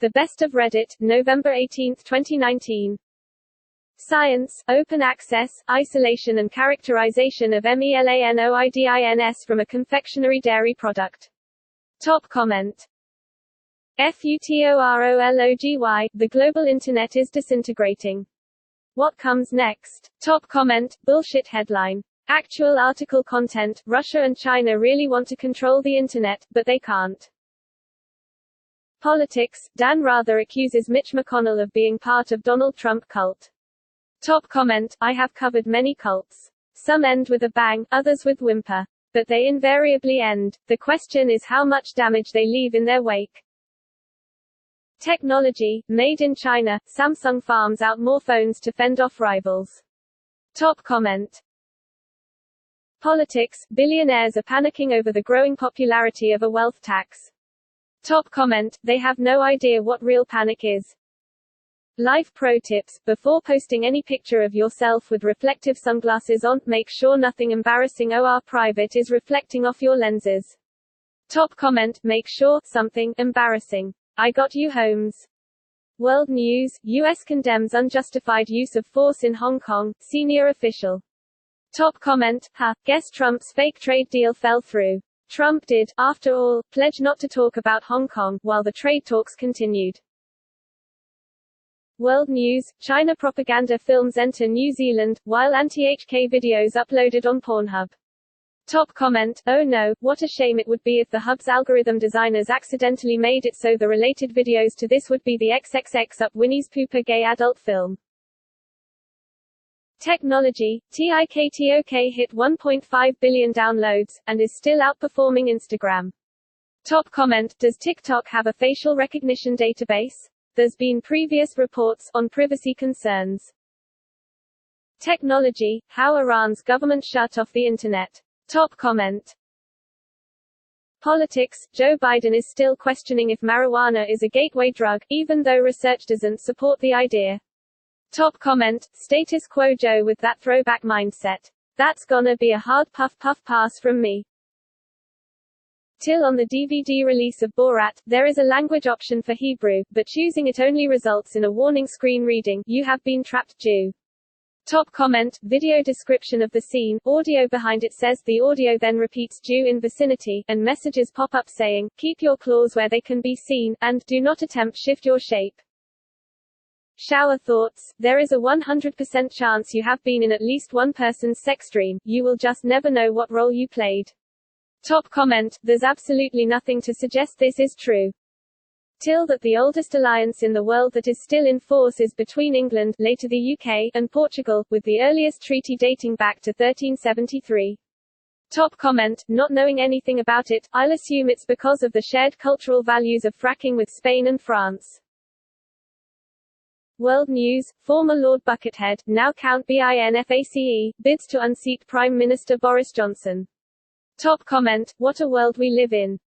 The Best of Reddit, November 18, 2019. Science, Open Access, Isolation and Characterization of MELANOIDINS from a Confectionery Dairy Product. Top comment. FUTOROLOGY, the global internet is disintegrating. What comes next? Top comment, bullshit headline. Actual article content, Russia and China really want to control the internet, but they can't. Politics, Dan Rather accuses Mitch McConnell of being part of Donald Trump cult. Top comment, I have covered many cults. Some end with a bang, others with whimper. But they invariably end. The question is how much damage they leave in their wake. Technology, made in China, Samsung farms out more phones to fend off rivals. Top comment. Politics, billionaires are panicking over the growing popularity of a wealth tax. Top comment, they have no idea what real panic is. Life pro tips, before posting any picture of yourself with reflective sunglasses on, make sure nothing embarrassing or private is reflecting off your lenses. Top comment, make sure something embarrassing. I got you Holmes. World News, US condemns unjustified use of force in Hong Kong, senior official. Top comment, guess Trump's fake trade deal fell through. Trump did, after all, pledge not to talk about Hong Kong, while the trade talks continued. World News, China propaganda films enter New Zealand, while anti-HK videos uploaded on Pornhub. Top comment, oh no, what a shame it would be if the hub's algorithm designers accidentally made it so the related videos to this would be the XXX up Winnie's Pooper gay adult film. Technology, TikTok hit 1.5 billion downloads, and is still outperforming Instagram. Top comment, does TikTok have a facial recognition database? There's been previous reports on privacy concerns. Technology, how Iran's government shut off the internet. Top comment. Politics, Joe Biden is still questioning if marijuana is a gateway drug, even though research doesn't support the idea. Top comment, status quo Joe with that throwback mindset. That's gonna be a hard puff pass from me. Till on the DVD release of Borat, there is a language option for Hebrew, but choosing it only results in a warning screen reading, "You have been trapped, Jew." Top comment, video description of the scene, audio behind it says the audio then repeats Jew in vicinity, and messages pop up saying, keep your claws where they can be seen, and do not attempt shift your shape. Shower thoughts, there is a 100% chance you have been in at least one person's sex dream, you will just never know what role you played. Top comment, there's absolutely nothing to suggest this is true. Till that the oldest alliance in the world that is still in force is between England, later the UK, and Portugal, with the earliest treaty dating back to 1373. Top comment, not knowing anything about it, I'll assume it's because of the shared cultural values of fracking with Spain and France. World News, former Lord Buckethead, now Count Binface, bids to unseat Prime Minister Boris Johnson. Top comment, what a world we live in.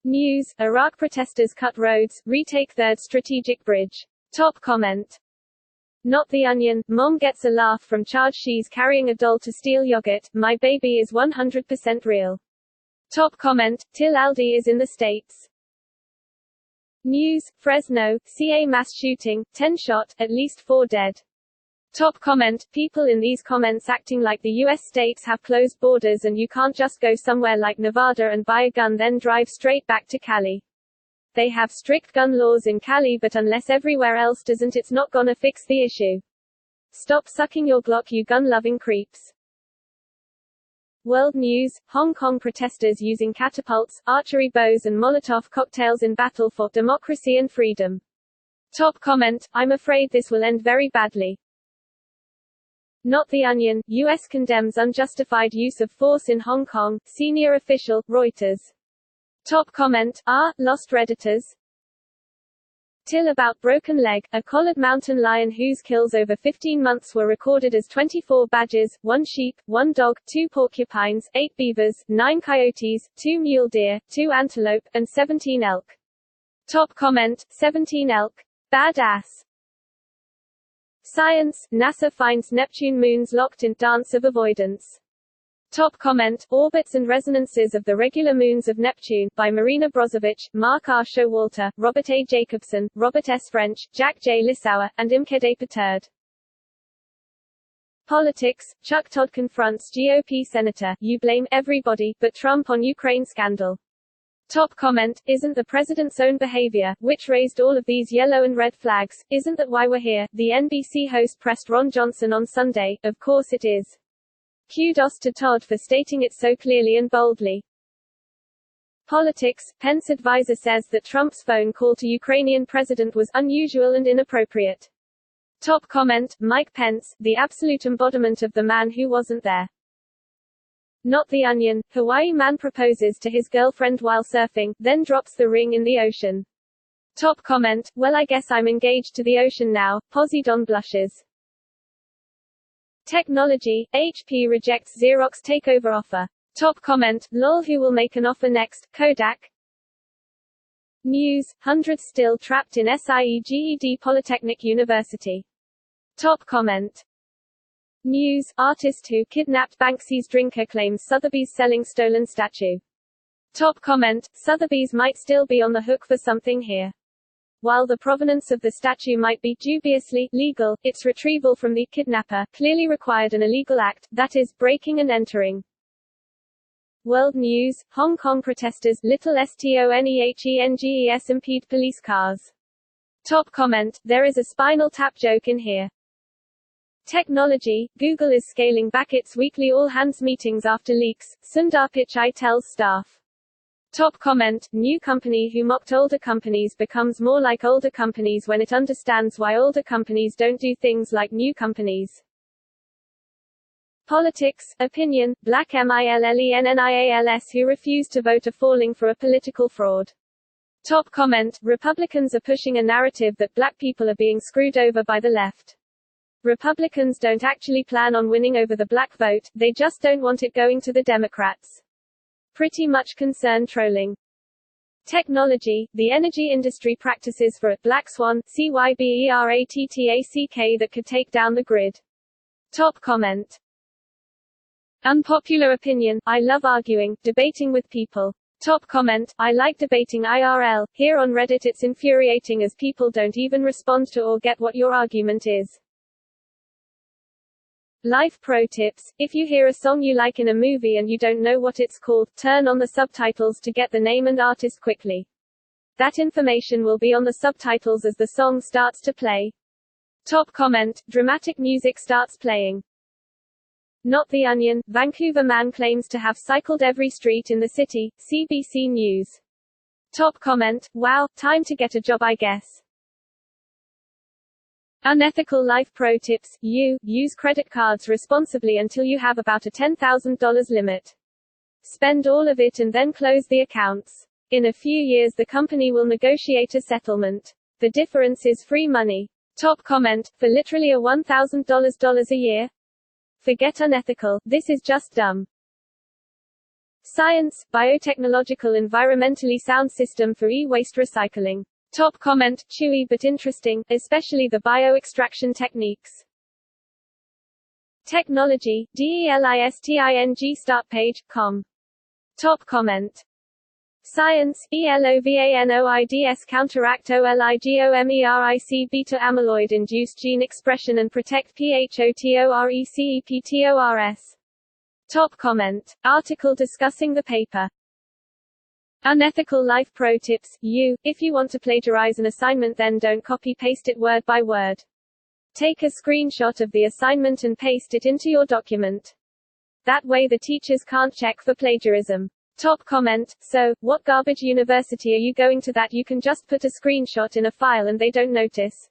News, Iraq protesters cut roads, retake third strategic bridge. Top comment. Not the Onion, mom gets a laugh from charge she's carrying a doll to steal yogurt, my baby is 100% real. Top comment, till Aldi is in the States. News, Fresno, CA mass shooting, 10 shot, at least 4 dead. Top comment, people in these comments acting like the US states have closed borders and you can't just go somewhere like Nevada and buy a gun then drive straight back to Cali. They have strict gun laws in Cali but unless everywhere else doesn't it's not gonna fix the issue. Stop sucking your Glock you gun-loving creeps. World News, Hong Kong protesters using catapults, archery bows and Molotov cocktails in battle for democracy and freedom. Top comment, I'm afraid this will end very badly. Not the Onion, US condemns unjustified use of force in Hong Kong, senior official, Reuters. Top comment, lost Redditors. Till about broken leg, a collared mountain lion whose kills over 15 months were recorded as 24 badgers, 1 sheep, 1 dog, 2 porcupines, 8 beavers, 9 coyotes, 2 mule deer, 2 antelope, and 17 elk. Top comment, 17 elk. Badass. Science, NASA finds Neptune moons locked in dance of avoidance. Top comment, Orbits and Resonances of the Regular Moons of Neptune, by Marina Brozovic, Mark R. Showalter, Robert A. Jacobson, Robert S. French, Jack J. Lissauer, and Imke de Peterd. Politics, Chuck Todd confronts GOP senator, you blame everybody, but Trump on Ukraine scandal. Top comment, isn't the president's own behavior, which raised all of these yellow and red flags, isn't that why we're here? The NBC host pressed Ron Johnson on Sunday, of course it is. Kudos to Todd for stating it so clearly and boldly. Politics, Pence advisor says that Trump's phone call to Ukrainian president was unusual and inappropriate. Top comment, Mike Pence, the absolute embodiment of the man who wasn't there. Not The Onion, Hawaii man proposes to his girlfriend while surfing, then drops the ring in the ocean. Top comment, well I guess I'm engaged to the ocean now, Poseidon blushes. Technology, HP rejects Xerox takeover offer. Top comment, lol who will make an offer next, Kodak. News, hundreds still trapped in SIEGED Polytechnic University. Top comment. News, artist who kidnapped Banksy's drinker claims Sotheby's selling stolen statue. Top comment, Sotheby's might still be on the hook for something here. While the provenance of the statue might be dubiously legal, its retrieval from the kidnapper clearly required an illegal act, that is, breaking and entering. World News, Hong Kong protesters, little STONEHENGES impede police cars. Top comment, there is a Spinal Tap joke in here. Technology, Google is scaling back its weekly all-hands meetings after leaks, Sundar Pichai tells staff. Top comment, new company who mocked older companies becomes more like older companies when it understands why older companies don't do things like new companies. Politics, Opinion, Black MILLENNIALS who refuse to vote are falling for a political fraud. Top comment, Republicans are pushing a narrative that black people are being screwed over by the left. Republicans don't actually plan on winning over the black vote, they just don't want it going to the Democrats. Pretty much concern trolling. Technology, the energy industry practices for a black swan, CYBERATTACK that could take down the grid. Top comment. Unpopular opinion, I love arguing, debating with people. Top comment, I like debating IRL, here on Reddit it's infuriating as people don't even respond to or get what your argument is. Life pro tips, if you hear a song you like in a movie and you don't know what it's called, turn on the subtitles to get the name and artist quickly. That information will be on the subtitles as the song starts to play. Top comment, dramatic music starts playing. Not The Onion, Vancouver man claims to have cycled every street in the city, CBC News. Top comment, wow, time to get a job I guess. Unethical life pro tips, use credit cards responsibly until you have about a $10,000 limit. Spend all of it and then close the accounts. In a few years the company will negotiate a settlement. The difference is free money. Top comment, for literally a $1,000 a year? Forget unethical, this is just dumb. Science, biotechnological environmentally sound system for e-waste recycling. Top comment, chewy but interesting, especially the bio-extraction techniques. Technology, DELISTING startpage.com. Top comment. Science, ELOVANOIDS counteract OLIGOMERIC beta amyloid induce gene expression and protect PHOTORECEPTORS. Top comment. Article discussing the paper. Unethical life pro tips, if you want to plagiarize an assignment then don't copy-paste it word by word. Take a screenshot of the assignment and paste it into your document. That way the teachers can't check for plagiarism. Top comment, so, what garbage university are you going to that you can just put a screenshot in a file and they don't notice?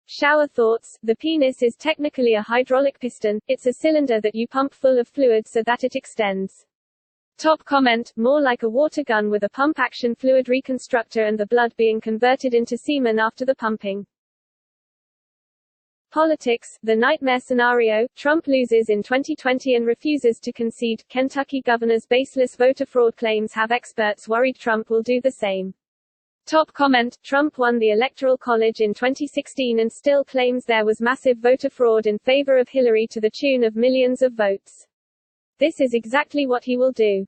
Shower thoughts, the penis is technically a hydraulic piston, it's a cylinder that you pump full of fluid so that it extends. Top comment, more like a water gun with a pump-action fluid reconstructor and the blood being converted into semen after the pumping. Politics, the nightmare scenario, Trump loses in 2020 and refuses to concede, Kentucky governor's baseless voter fraud claims have experts worried Trump will do the same. Top comment: Trump won the Electoral College in 2016 and still claims there was massive voter fraud in favor of Hillary to the tune of millions of votes. This is exactly what he will do.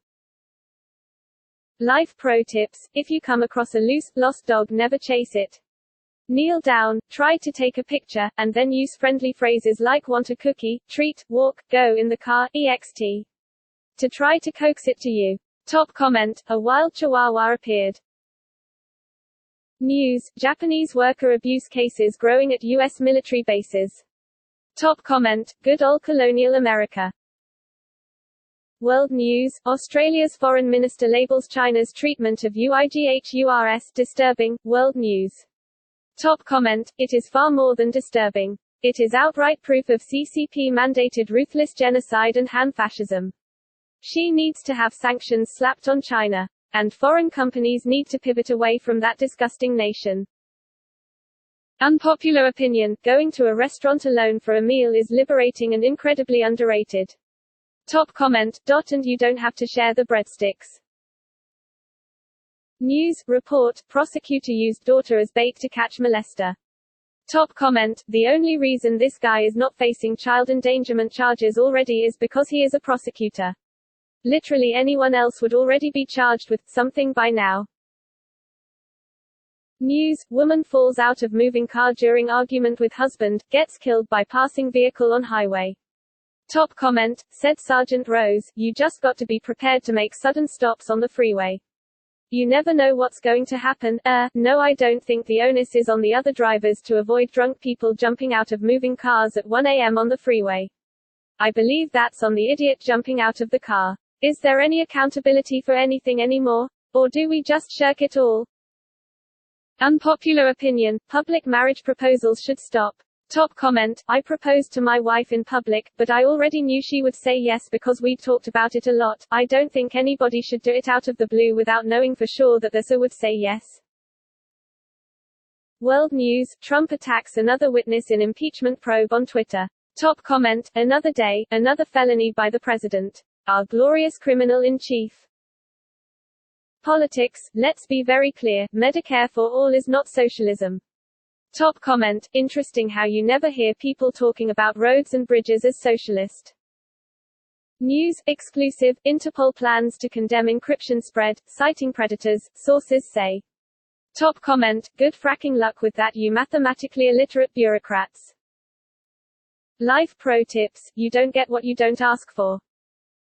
Life pro tips: if you come across a loose, lost dog, never chase it. Kneel down, try to take a picture, and then use friendly phrases like want a cookie, treat, walk, go in the car, ext. To try to coax it to you. Top comment: a wild chihuahua appeared. News: Japanese worker abuse cases growing at U.S. military bases. Top comment: good old colonial America. World news: Australia's foreign minister labels China's treatment of Uighurs disturbing. World news. Top comment: it is far more than disturbing. It is outright proof of CCP-mandated ruthless genocide and Han fascism. Xi needs to have sanctions slapped on China. And foreign companies need to pivot away from that disgusting nation. Unpopular opinion: going to a restaurant alone for a meal is liberating and incredibly underrated. Top comment: and you don't have to share the breadsticks. News report: prosecutor used daughter as bait to catch molester. Top comment: the only reason this guy is not facing child endangerment charges already is because he is a prosecutor. Literally anyone else would already be charged with something by now. News: woman falls out of moving car during argument with husband, gets killed by passing vehicle on highway. Top comment: said Sergeant Rose, you just got to be prepared to make sudden stops on the freeway. You never know what's going to happen. No, I don't think the onus is on the other drivers to avoid drunk people jumping out of moving cars at 1 a.m. on the freeway. I believe that's on the idiot jumping out of the car. Is there any accountability for anything anymore? Or do we just shirk it all? Unpopular opinion: public marriage proposals should stop. Top comment: I proposed to my wife in public, but I already knew she would say yes because we'd talked about it a lot. I don't think anybody should do it out of the blue without knowing for sure that the SO would say yes. World news: Trump attacks another witness in impeachment probe on Twitter. Top comment: another day, another felony by the president. Our glorious criminal-in-chief. Politics: let's be very clear, Medicare for all is not socialism. Top comment: interesting how you never hear people talking about roads and bridges as socialist. News exclusive: Interpol plans to condemn encryption spread, citing predators, sources say. Top comment: good fracking luck with that, you mathematically illiterate bureaucrats. Life pro tips: you don't get what you don't ask for.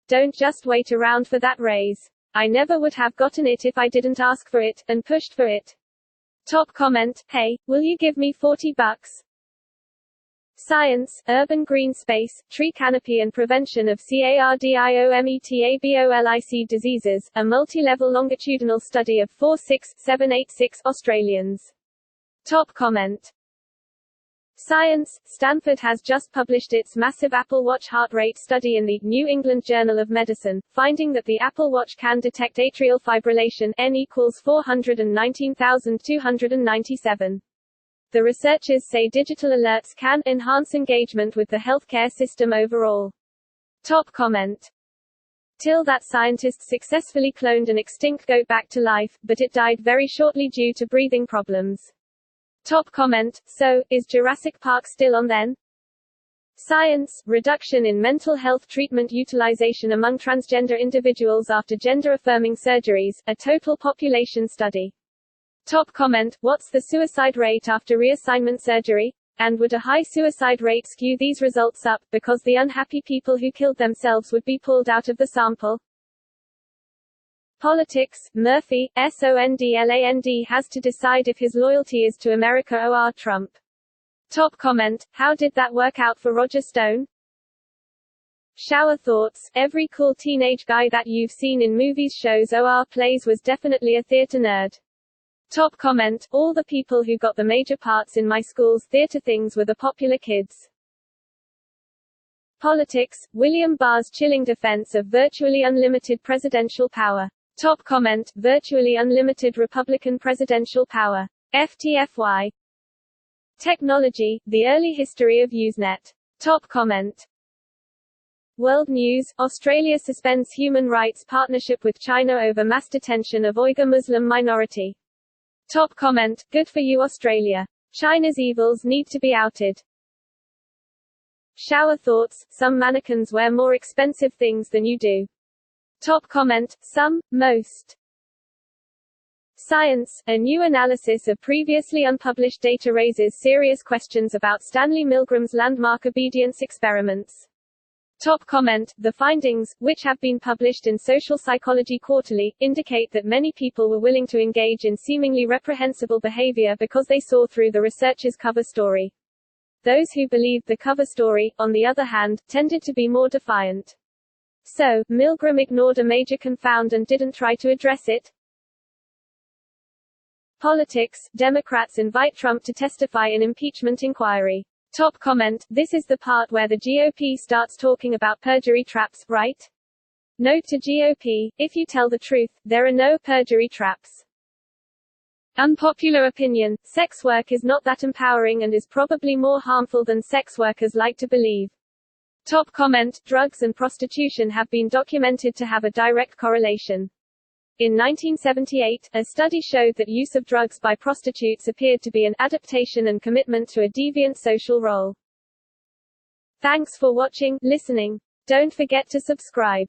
Don't just wait around for that raise. I never would have gotten it if I didn't ask for it, and pushed for it. Top comment: hey, will you give me $40? Science: urban green space, tree canopy and prevention of CARDIOMETABOLIC diseases, a multi-level longitudinal study of 46786 Australians. Top comment: Science: Stanford has just published its massive Apple Watch heart rate study in the New England Journal of Medicine, finding that the Apple Watch can detect atrial fibrillation N equals 419,297. The researchers say digital alerts can enhance engagement with the healthcare system overall. Top comment: till that scientists successfully cloned an extinct goat back to life, but it died very shortly due to breathing problems. Top comment: so, is Jurassic Park still on then? Science: reduction in mental health treatment utilization among transgender individuals after gender-affirming surgeries, a total population study. Top comment: what's the suicide rate after reassignment surgery? And would a high suicide rate skew these results up, because the unhappy people who killed themselves would be pulled out of the sample? Politics: Murphy, Sondland has to decide if his loyalty is to America or Trump. Top comment: how did that work out for Roger Stone? Shower thoughts: every cool teenage guy that you've seen in movies, shows, or plays was definitely a theater nerd. Top comment: all the people who got the major parts in my school's theater things were the popular kids. Politics: William Barr's chilling defense of virtually unlimited presidential power. Top comment: virtually unlimited Republican presidential power. FTFY. Technology: the early history of Usenet. Top comment. World news: Australia suspends human rights partnership with China over mass detention of Uyghur Muslim minority. Top comment, good for you Australia. China's evils need to be outed. Shower thoughts, some mannequins wear more expensive things than you do. Top comment, some, most. Science, a new analysis of previously unpublished data raises serious questions about Stanley Milgram's landmark obedience experiments. Top comment, the findings, which have been published in Social Psychology Quarterly, indicate that many people were willing to engage in seemingly reprehensible behavior because they saw through the researcher's cover story. Those who believed the cover story, on the other hand, tended to be more defiant. So, Milgram ignored a major confound and didn't try to address it. Politics, Democrats invite Trump to testify in impeachment inquiry. Top comment, this is the part where the GOP starts talking about perjury traps, right? Note to GOP, if you tell the truth, there are no perjury traps. Unpopular opinion, sex work is not that empowering and is probably more harmful than sex workers like to believe. Top comment, drugs and prostitution have been documented to have a direct correlation. In 1978, a study showed that use of drugs by prostitutes appeared to be an adaptation and commitment to a deviant social role. Thanks for watching, listening. Don't forget to subscribe.